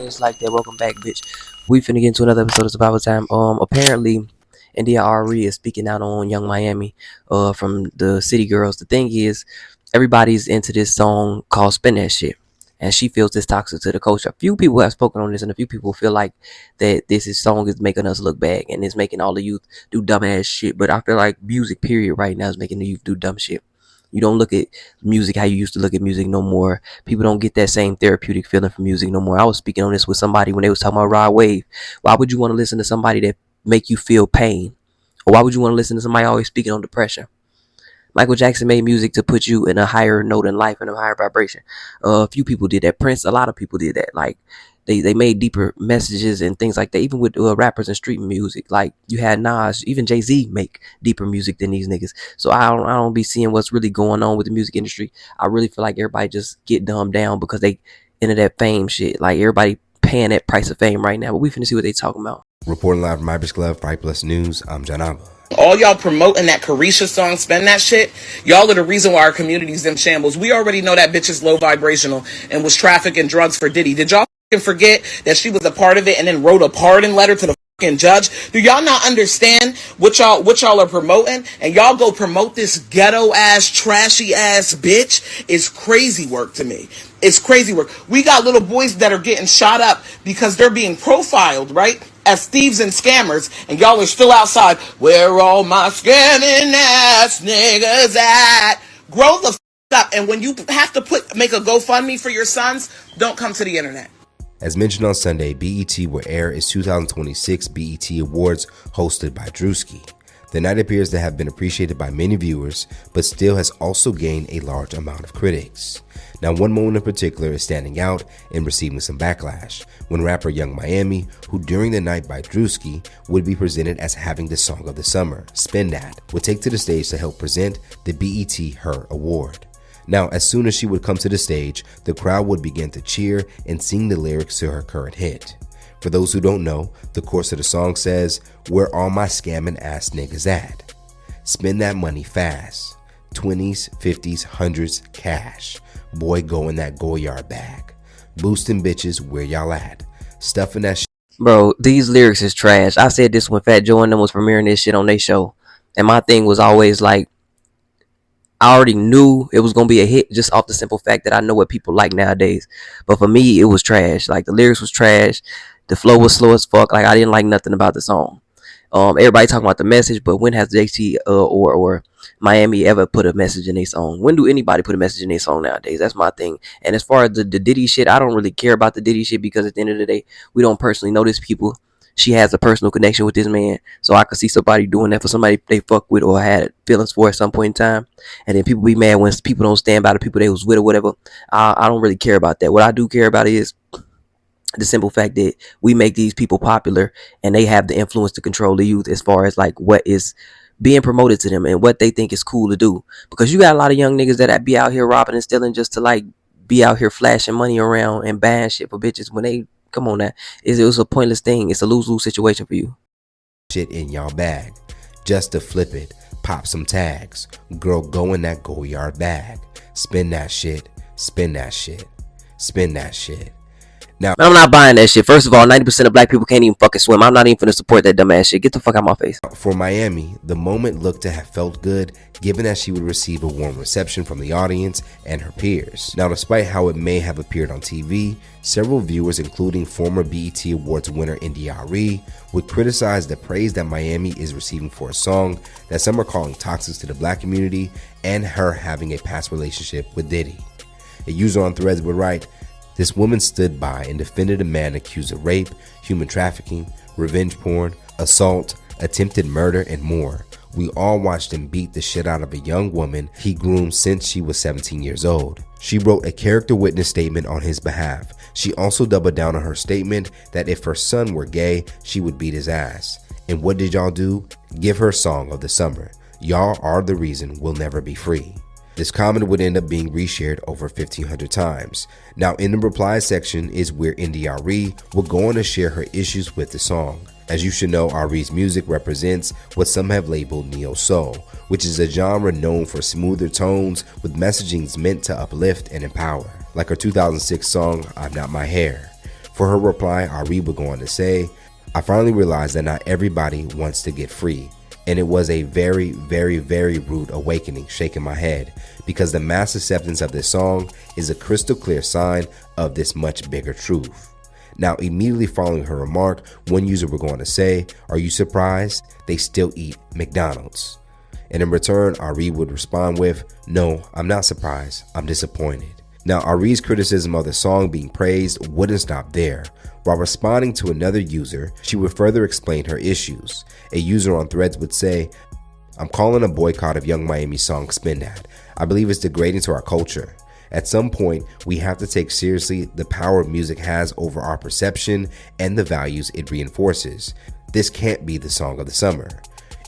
It's like that. Welcome back, bitch. We finna get into another episode of Survival Time. Apparently, India Ari is speaking out on Young Miami, from the City Girls. The thing is, everybody's into this song called "Spin That Shit," and she feels this toxic to the culture. A few people have spoken on this, and a few people feel like that song is making us look bad and it's making all the youth do dumbass shit. But I feel like music, period, right now is making the youth do dumb shit. You don't look at music how you used to look at music no more. People don't get that same therapeutic feeling from music no more. I was speaking on this with somebody when they was talking about Rod Wave. Why would you want to listen to somebody that make you feel pain? Or why would you want to listen to somebody always speaking on depression? Michael Jackson made music to put you in a higher note in life and a higher vibration. A few people did that. Prince, a lot of people did that. Like they made deeper messages and things like that. Even with rappers and street music, like you had Nas, even Jay-Z make deeper music than these niggas. So I don't be seeing what's really going on with the music industry. I really feel like everybody just get dumbed down because they into that fame shit. Like everybody paying that price of fame right now. But we finna see what they talking about. Reporting live from Ibis Club, Fight Plus News, I'm Janaba. All y'all promoting that Carisha song, Spend That Shit, y'all are the reason why our community's in shambles. We already know that bitch is low vibrational and was trafficking drugs for Diddy. Did y'all forget that she was a part of it and then wrote a pardon letter to the fucking judge? Do y'all not understand what y'all are promoting? And y'all go promote this ghetto ass, trashy ass bitch? It's crazy work to me. It's crazy work. We got little boys that are getting shot up because they're being profiled, right, as thieves and scammers, and y'all are still outside. Where all my scamming ass niggas at? Grow the up. And when you have to make a GoFundMe for your sons, don't come to the internet. As mentioned on Sunday, BET will air its 2026 BET Awards hosted by Drewski. The night appears to have been appreciated by many viewers, but still has also gained a large amount of critics. Now, one moment in particular is standing out and receiving some backlash, when rapper Young Miami, who during the night by Drewski would be presented as having the song of the summer, Spin That, would take to the stage to help present the BET Her Award. Now, as soon as she would come to the stage, the crowd would begin to cheer and sing the lyrics to her current hit. For those who don't know, the chorus of the song says, "Where all my scamming ass niggas at? Spend that money fast. 20s, 50s, 100s, cash. Boy, go in that Goyard bag. Boosting bitches, where y'all at? Stuffing that shit." Bro, these lyrics is trash. I said this when Fat Joe and them was premiering this shit on their show. And my thing was always like, I already knew it was going to be a hit just off the simple fact that I know what people like nowadays. But for me, it was trash. Like, the lyrics was trash. The flow was slow as fuck. Like, I didn't like nothing about the song. Everybody talking about the message, but when has JT or Miami ever put a message in their song? When do anybody put a message in their song nowadays? That's my thing. And as far as the Diddy shit, I don't really care about the Diddy shit because at the end of the day, we don't personally know these people. She has a personal connection with this man, so I could see somebody doing that for somebody they fuck with or had feelings for at some point in time. And then people be mad when people don't stand by the people they was with or whatever. I don't really care about that. What I do care about is the simple fact that we make these people popular and they have the influence to control the youth as far as like what is being promoted to them and what they think is cool to do. Because you got a lot of young niggas that be out here robbing and stealing just to like be out here flashing money around and buying shit for bitches when they come on now. It was a pointless thing. It's a lose-lose situation for you. Shit in y'all bag. Just to flip it, pop some tags. Girl, go in that Goyard bag. Spin that shit. Spin that shit. Spin that shit. Now, I'm not buying that shit. First of all, 90% of black people can't even fucking swim. I'm not even finna support that dumbass shit. Get the fuck out my face. For Miami, the moment looked to have felt good, given that she would receive a warm reception from the audience and her peers. Now, despite how it may have appeared on TV, several viewers, including former BET Awards winner India Ari, would criticize the praise that Miami is receiving for a song that some are calling toxic to the black community and her having a past relationship with Diddy. A user on Threads would write, "This woman stood by and defended a man accused of rape, human trafficking, revenge porn, assault, attempted murder, and more. We all watched him beat the shit out of a young woman he groomed since she was 17 years old." She wrote a character witness statement on his behalf. She also doubled down on her statement that if her son were gay, she would beat his ass. And what did y'all do? Give her Song of the Summer. Y'all are the reason we'll never be free. This comment would end up being reshared over 1,500 times. Now, in the reply section is where India Ari will go on to share her issues with the song. As you should know, Ari's music represents what some have labeled neo-soul, which is a genre known for smoother tones with messagings meant to uplift and empower. Like her 2006 song, I'm Not My Hair. For her reply, Ari would go on to say, I finally realized that not everybody wants to get free. And it was a very, very, very rude awakening, shaking my head, because the mass acceptance of this song is a crystal clear sign of this much bigger truth. Now, immediately following her remark, one user would go on to say, are you surprised? They still eat McDonald's. And in return, Ari would respond with, no, I'm not surprised, I'm disappointed. Now, Ari's criticism of the song being praised wouldn't stop there. While responding to another user, she would further explain her issues. A user on Threads would say, I'm calling a boycott of Young Miami's song Spin That. I believe it's degrading to our culture. At some point, we have to take seriously the power music has over our perception and the values it reinforces. This can't be the song of the summer.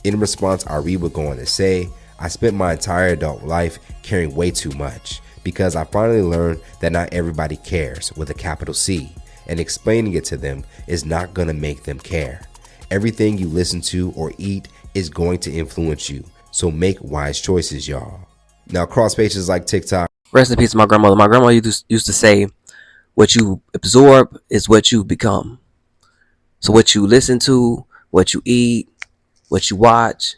In response, Ari would go on to say, I spent my entire adult life caring way too much because I finally learned that not everybody cares with a capital C, and explaining it to them is not going to make them care. Everything you listen to or eat is going to influence you, so make wise choices, y'all. Now, across pages like TikTok, Rest in peace to my grandmother. My grandmother used to say, what you absorb is what you become. So what you listen to, what you eat, what you watch,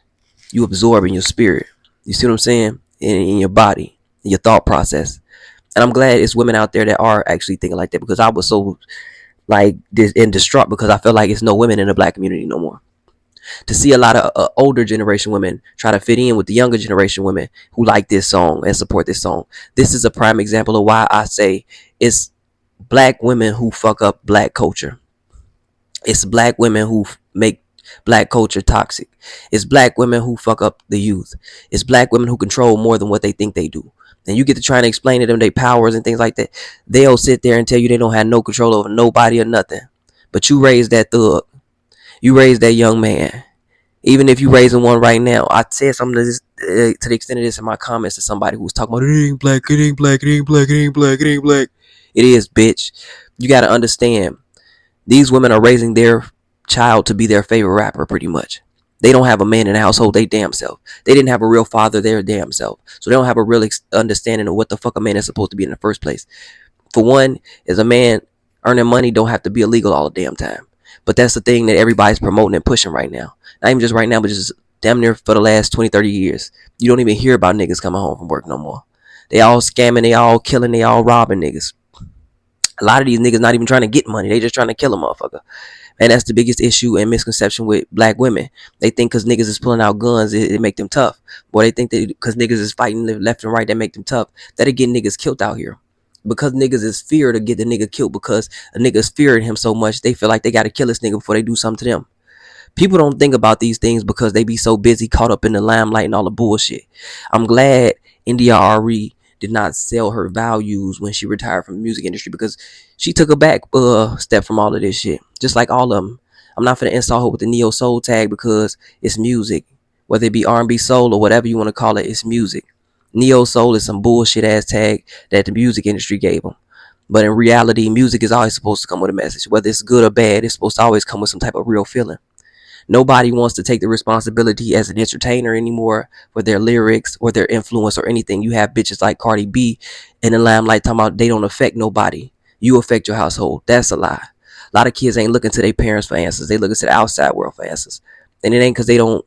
you absorb in your spirit. You see what I'm saying? In your body, in your thought process. And I'm glad it's women out there that are actually thinking like that, because I was so like distraught because I felt like it's no women in the black community no more. To see a lot of older generation women try to fit in with the younger generation women who like this song and support this song. This is a prime example of why I say it's black women who fuck up black culture. It's black women who make black culture toxic. It's black women who fuck up the youth. It's black women who control more than what they think they do. And you get to trying to explain to them their powers and things like that. They'll sit there and tell you they don't have no control over nobody or nothing. But you raised that thug. You raised that young man. Even if you raising one right now, I said something to the extent of this in my comments to somebody who was talking about it ain't black, it ain't black, it ain't black, it ain't black, it ain't black. It is, bitch. You got to understand. These women are raising their child to be their favorite rapper pretty much. They don't have a man in the household, they damn self. They didn't have a real father, their damn self. So they don't have a real understanding of what the fuck a man is supposed to be in the first place. For one, as a man, earning money don't have to be illegal all the damn time. But that's the thing that everybody's promoting and pushing right now. Not even just right now, but just damn near for the last 20, 30 years. You don't even hear about niggas coming home from work no more. They all scamming, they all killing, they all robbing niggas. A lot of these niggas not even trying to get money. They just trying to kill a motherfucker. And that's the biggest issue and misconception with black women. They think because niggas is pulling out guns, it make them tough. Boy, they think that because niggas is fighting left and right, that make them tough. That'll get niggas killed out here. Because niggas is fear to get the nigga killed, because a nigga's fearing him so much, they feel like they got to kill this nigga before they do something to them. People don't think about these things because they be so busy caught up in the limelight and all the bullshit. I'm glad India Arie did not sell her values when she retired from the music industry, because she took a back step from all of this shit. Just like all of them. I'm not finna insult her with the neo soul tag because it's music. Whether it be R&B soul or whatever you want to call it, it's music. Neo soul is some bullshit ass tag that the music industry gave them. But in reality, music is always supposed to come with a message. Whether it's good or bad, it's supposed to always come with some type of real feeling. Nobody wants to take the responsibility as an entertainer anymore for their lyrics or their influence or anything. You have bitches like Cardi B in the limelight talking about they don't affect nobody. You affect your household. That's a lie. A lot of kids ain't looking to their parents for answers. They looking to the outside world for answers. And it ain't because they don't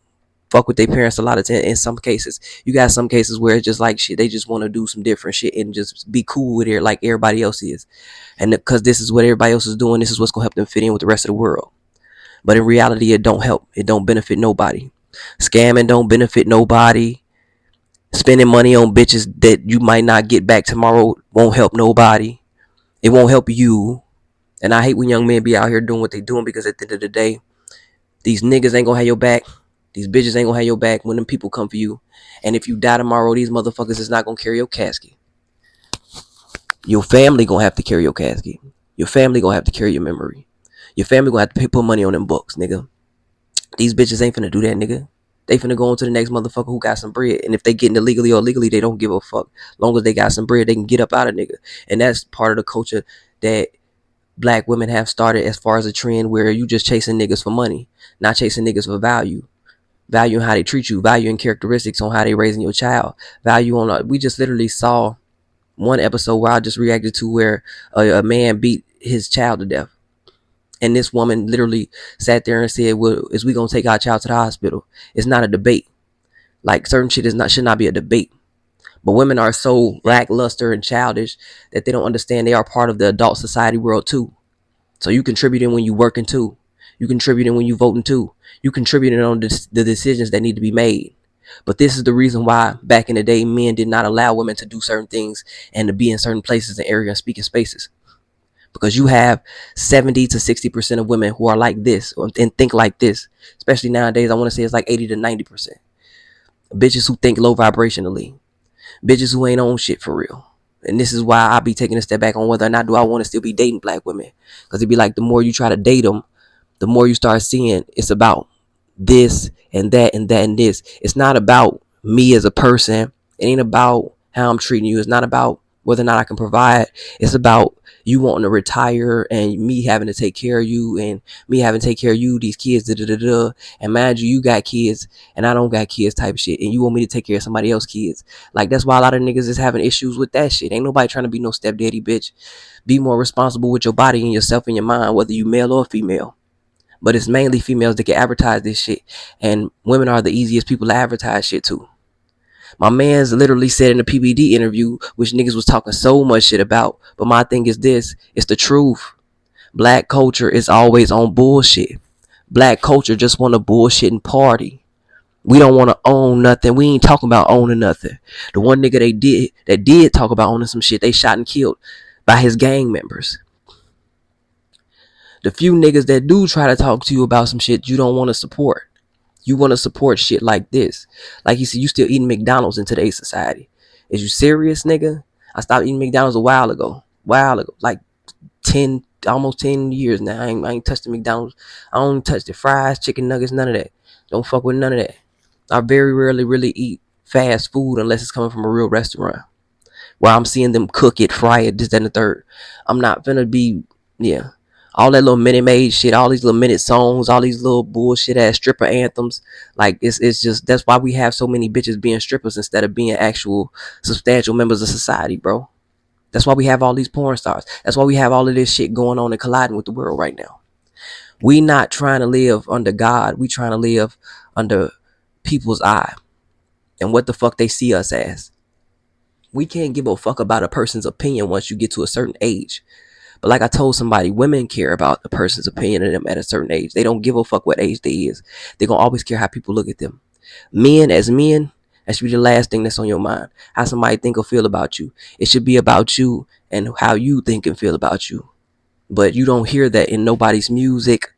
fuck with their parents a lot of time. In some cases, you got some cases where it's just like shit. They just want to do some different shit and just be cool with it like everybody else is. And because this is what everybody else is doing, this is what's going to help them fit in with the rest of the world. But in reality, it don't help. It don't benefit nobody. Scamming don't benefit nobody. Spending money on bitches that you might not get back tomorrow won't help nobody. It won't help you. And I hate when young men be out here doing what they doing, because at the end of the day, these niggas ain't gonna have your back. These bitches ain't gonna have your back when them people come for you. And if you die tomorrow, these motherfuckers is not gonna carry your casket. Your family gonna have to carry your casket. Your family gonna have to carry your memory. Your family gonna have to put money on them books, nigga. These bitches ain't finna do that, nigga. They finna go on to the next motherfucker who got some bread. And if they getting illegally or legally, they don't give a fuck. Long as they got some bread, they can get up out of nigga. And that's part of the culture that black women have started as far as a trend where you just chasing niggas for money, not chasing niggas for value. Value on how they treat you, value and characteristics on how they raising your child, value on. We just literally saw one episode where I just reacted to where a man beat his child to death. And this woman literally sat there and said, well, is we gonna take our child to the hospital? It's not a debate. Like certain shit should not be a debate. But women are so lackluster and childish that they don't understand they are part of the adult society world too. So you contributing when you working too. You contributing when you voting too. You contributing on the decisions that need to be made. But this is the reason why back in the day men did not allow women to do certain things and to be in certain places and areas and speaking spaces. Because you have 70 to 60% of women who are like this and think like this. Especially nowadays, I want to say it's like 80 to 90%. Bitches who think low vibrationally. Bitches who ain't on shit for real. And this is why I be taking a step back on whether or not do I want to still be dating black women. Because it'd be like the more you try to date them, the more you start seeing it's about this and that and that and this. It's not about me as a person. It ain't about how I'm treating you. It's not about whether or not I can provide. It's about you wanting to retire and me having to take care of you and me having to take care of you, these kids, and mind you, you got kids and I don't got kids type of shit. And you want me to take care of somebody else's kids. Like, that's why a lot of niggas is having issues with that shit. Ain't nobody trying to be no stepdaddy, bitch. Be more responsible with your body and yourself and your mind, whether you male or female. But it's mainly females that can advertise this shit. And women are the easiest people to advertise shit to. My man's literally said in a PBD interview, which niggas was talking so much shit about. But my thing is this, it's the truth. Black culture is always on bullshit. Black culture just want to bullshit and party. We don't want to own nothing. We ain't talking about owning nothing. The one nigga that did talk about owning some shit, they shot and killed by his gang members. The few niggas that do try to talk to you about some shit you don't want to support. You want to support shit like this. Like he said, you still eating McDonald's in today's society. Is you serious, nigga? I stopped eating McDonald's a while ago. Like 10, almost 10 years now. I ain't touched the McDonald's. I don't touch the fries, chicken nuggets, none of that. Don't fuck with none of that. I very rarely really eat fast food unless it's coming from a real restaurant where I'm seeing them cook it, fry it, this, that, and the third. I'm not finna be, all that little Minute Maid shit, all these little minute songs, all these little bullshit ass stripper anthems. Like, it's just, that's why we have so many bitches being strippers instead of being actual substantial members of society, bro. That's why we have all these porn stars. That's why we have all of this shit going on and colliding with the world right now. We not trying to live under God. We trying to live under people's eye and what the fuck they see us as. We can't give a fuck about a person's opinion once you get to a certain age. But like I told somebody, women care about the person's opinion of them at a certain age. They don't give a fuck what age they is. They're going to always care how people look at them. Men, as men, that should be the last thing that's on your mind. How somebody think or feel about you. It should be about you and how you think and feel about you. But you don't hear that in nobody's music.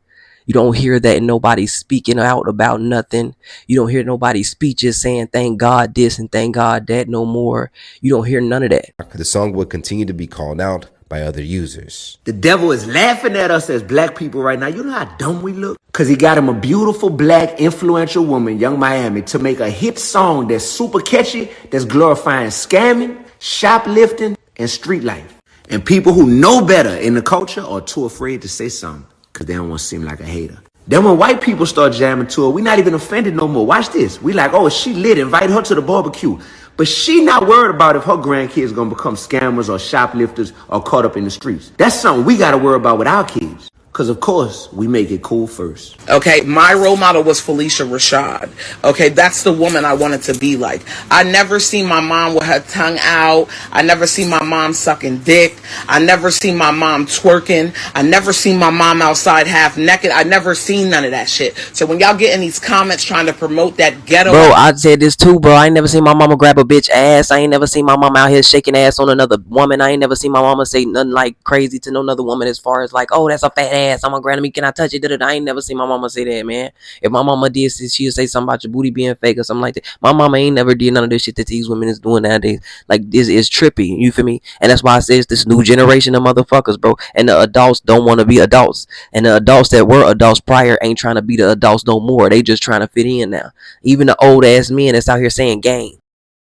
You don't hear that in nobody speaking out about nothing. You don't hear nobody's speeches saying thank God this and thank God that no more. You don't hear none of that. The song would continue to be called out by other users. The devil is laughing at us as black people right now. You know how dumb we look? Because he got him a beautiful, black, influential woman, Young Miami, to make a hit song that's super catchy, that's glorifying scamming, shoplifting, and street life. And people who know better in the culture are too afraid to say something because they don't want to seem like a hater. Then when white people start jamming to her, we not even offended no more. Watch this. We like, oh, she lit. Invite her to the barbecue. But she not worried about if her grandkids gonna become scammers or shoplifters or caught up in the streets. That's something we gotta worry about with our kids. Because, of course, we make it cool first. Okay, my role model was Felicia Rashad. Okay, that's the woman I wanted to be like. I never seen my mom with her tongue out. I never seen my mom sucking dick. I never seen my mom twerking. I never seen my mom outside half naked. I never seen none of that shit. So when y'all get in these comments trying to promote that ghetto... Bro, I said this too, bro. I ain't never seen my mama grab a bitch ass. I ain't never seen my mama out here shaking ass on another woman. I ain't never seen my mama say nothing like crazy to no another woman as far as like, oh, that's a fat ass. I'm gonna grab me. Can I touch it? I ain't never seen my mama say that, man. If my mama did, she'd say something about your booty being fake or something like that. My mama ain't never did none of this shit that these women is doing nowadays. Like, this is trippy. You feel me? And that's why I say it's this new generation of motherfuckers, bro. And the adults don't want to be adults. And the adults that were adults prior ain't trying to be the adults no more. They just trying to fit in now. Even the old ass men that's out here saying gang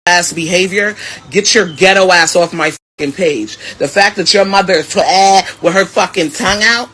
ass behavior, get your ghetto ass off my page. The fact that your mother is with her fucking tongue out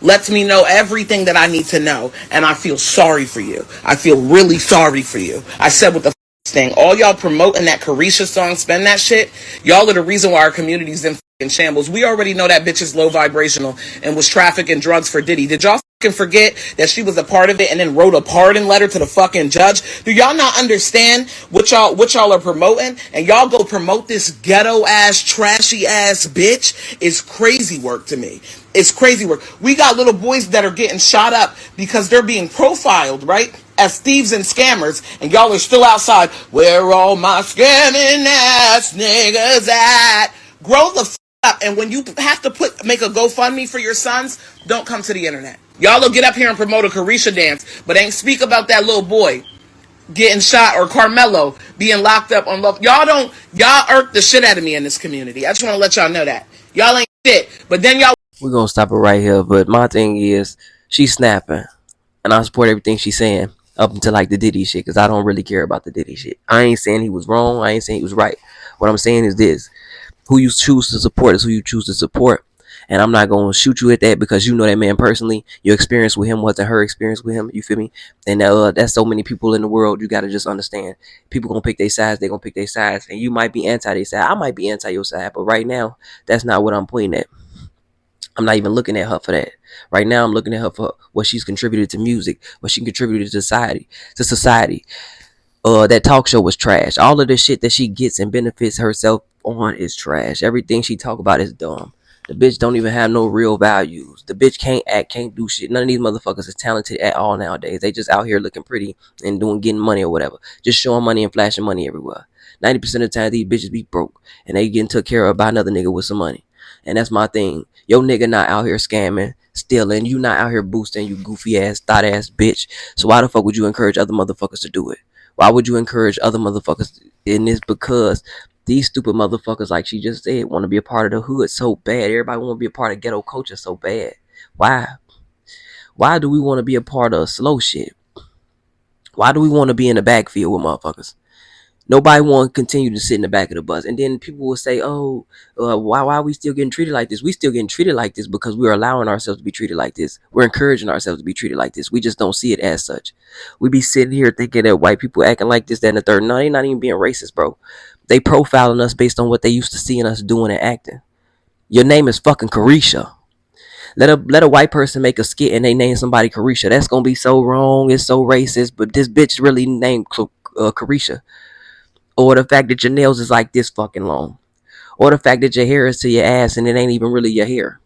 lets me know everything that I need to know, and I feel sorry for you. I feel really sorry for you. I said what the thing. All y'all promoting that Carisha song, spend that shit. Y'all are the reason why our community's in shambles. We already know that bitch is low vibrational and was trafficking drugs for Diddy. Did y'all forget that she was a part of it and then wrote a pardon letter to the fucking judge? Do y'all not understand what y'all are promoting? And y'all go promote this ghetto ass, trashy ass bitch? Is crazy work to me. It's crazy work. We got little boys that are getting shot up because they're being profiled, right, as thieves and scammers, and y'all are still outside. Where all my scamming ass niggas at? Grow the up. And when you have to make a GoFundMe for your sons, don't come to the internet. Y'all will get up here and promote a Carisha dance, but ain't speak about that little boy getting shot or Carmelo being locked up on love. Y'all irk the shit out of me in this community. I just want to let y'all know that. Y'all ain't shit. But then y'all... We're gonna stop it right here. But my thing is, she's snapping, and I support everything she's saying up until like the Diddy shit, because I don't really care about the Diddy shit. I ain't saying he was wrong. I ain't saying he was right. What I'm saying is this: who you choose to support is who you choose to support. And I'm not going to shoot you at that because you know that man personally. Your experience with him wasn't her experience with him. You feel me? And that's so many people in the world. You got to just understand. People going to pick their sides. They're going to pick their sides. And you might be anti their side. I might be anti your side. But right now, that's not what I'm pointing at. I'm not even looking at her for that. Right now, I'm looking at her for what she's contributed to music, what she contributed to society. That talk show was trash. All of the shit that she gets and benefits herself on is trash. Everything she talk about is dumb. The bitch don't even have no real values. The bitch can't act, can't do shit. None of these motherfuckers is talented at all nowadays. They just out here looking pretty and getting money or whatever. Just showing money and flashing money everywhere. 90% of the time, these bitches be broke and they getting took care of by another nigga with some money. And that's my thing. Yo nigga not out here scamming, stealing. You not out here boosting, you goofy ass, thought ass bitch. So why the fuck would you encourage other motherfuckers to do it? Why would you encourage other motherfuckers in this? Because these stupid motherfuckers, like she just said, want to be a part of the hood so bad. Everybody want to be a part of ghetto culture so bad. Why? Why do we want to be a part of slow shit? Why do we want to be in the backfield with motherfuckers? Nobody want to continue to sit in the back of the bus. And then people will say, oh, why are we still getting treated like this? We still getting treated like this because we're allowing ourselves to be treated like this. We're encouraging ourselves to be treated like this. We just don't see it as such. We be sitting here thinking that white people acting like this, that, and the third. No, they're not even being racist, bro. They profiling us based on what they used to seeing us doing and acting. Your name is fucking Carisha. Let a white person make a skit and they name somebody Carisha. That's gonna be so wrong. It's so racist. But this bitch really named Carisha. Or the fact that your nails is like this fucking long. Or the fact that your hair is to your ass and it ain't even really your hair.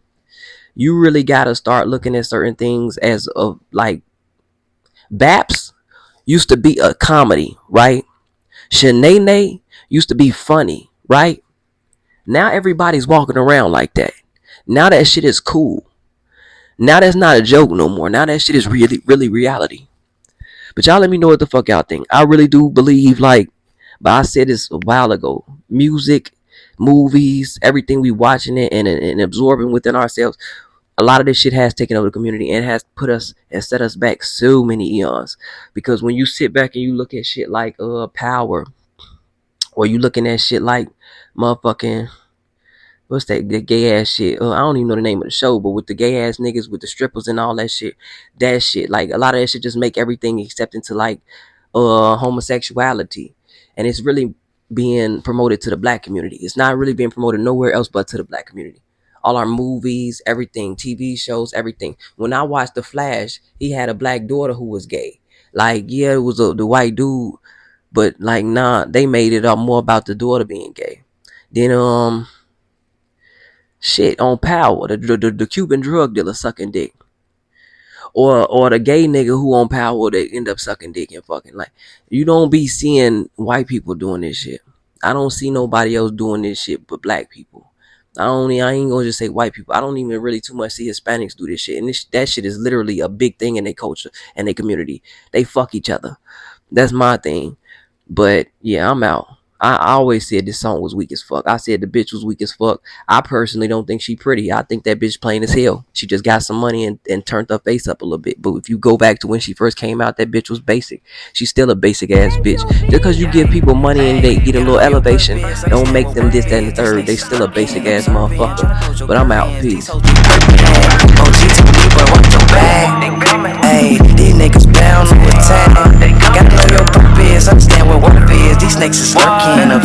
You really gotta start looking at certain things as of like Baps used to be a comedy, right? Shanae used to be funny, right? Now everybody's walking around like that. Now that shit is cool. Now that's not a joke no more. Now that shit is really, really reality. But y'all let me know what the fuck y'all think. I really do believe like, but I said this a while ago. Music, movies, everything we watching it and absorbing within ourselves. A lot of this shit has taken over the community and has put us and set us back so many eons. Because when you sit back and you look at shit like Power, or you looking at shit like motherfucking what's that gay ass shit? I don't even know the name of the show, but with the gay ass niggas with the strippers and all that shit, like a lot of that shit just make everything except into like homosexuality, and it's really being promoted to the black community. It's not really being promoted nowhere else but to the black community. All our movies, everything, TV shows, everything. When I watched The Flash, he had a black daughter who was gay. Like, yeah, it was the white dude, but like, nah, they made it up more about the daughter being gay. Then shit on Power, the Cuban drug dealer sucking dick, or the gay nigga who on Power that end up sucking dick and fucking. Like, you don't be seeing white people doing this shit. I don't see nobody else doing this shit but black people. I ain't gonna just say white people. I don't even really too much see Hispanics do this shit, and that shit is literally a big thing in their culture and their community. They fuck each other. That's my thing. But yeah, I'm out. I always said this song was weak as fuck. I said the bitch was weak as fuck. I personally don't think she pretty. I think that bitch plain as hell. She just got some money and turned her face up a little bit. But if you go back to when she first came out, that bitch was basic. She's still a basic ass bitch. Just because you give people money and they get a little elevation, don't make them this, that, and the third. They still a basic ass motherfucker. But I'm out. Peace. OG told me, boy, watch your back. Hey, these niggas bound to attack. Gotta know your purpose, understand what worth is. These snakes is lurking up.